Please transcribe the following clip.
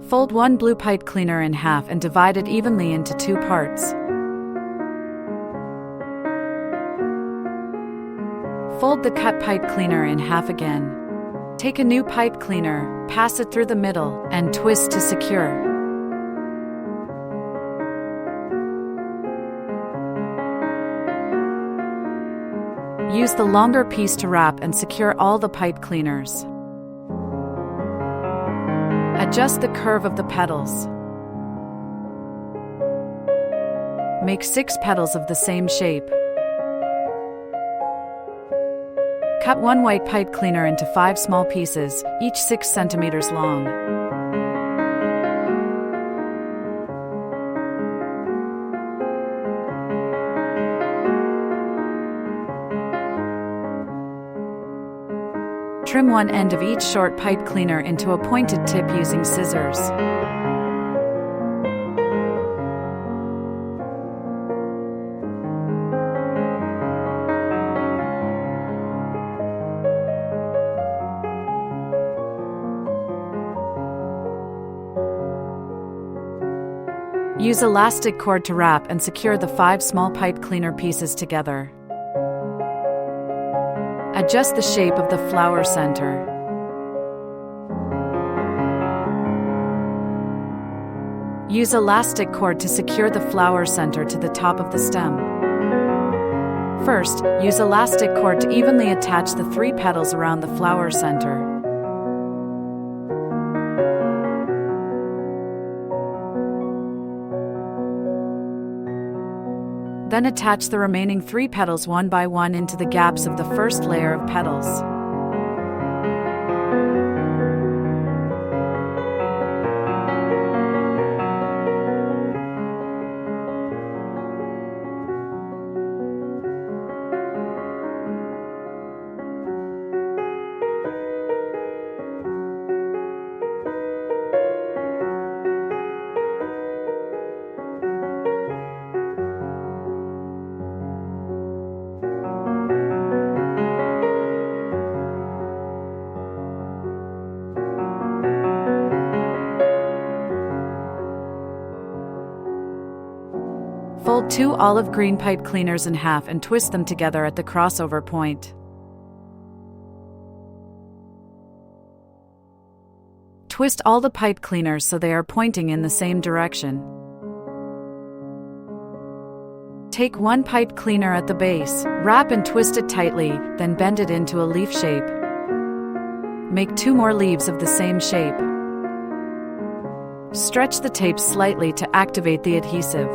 Fold one blue pipe cleaner in half and divide it evenly into 2 parts. Fold the cut pipe cleaner in half again. Take a new pipe cleaner, pass it through the middle, and twist to secure. Use the longer piece to wrap and secure all the pipe cleaners. Adjust the curve of the petals. Make 6 petals of the same shape. Cut one white pipe cleaner into 5 small pieces, each 6 centimeters long. Trim one end of each short pipe cleaner into a pointed tip using scissors. Use elastic cord to wrap and secure the 5 small pipe cleaner pieces together. Adjust the shape of the flower center. Use elastic cord to secure the flower center to the top of the stem. First, use elastic cord to evenly attach the 3 petals around the flower center. Then attach the remaining 3 petals one by one into the gaps of the first layer of petals. Fold 2 olive green pipe cleaners in half and twist them together at the crossover point. Twist all the pipe cleaners so they are pointing in the same direction. Take one pipe cleaner at the base, wrap and twist it tightly, then bend it into a leaf shape. Make 2 more leaves of the same shape. Stretch the tape slightly to activate the adhesive.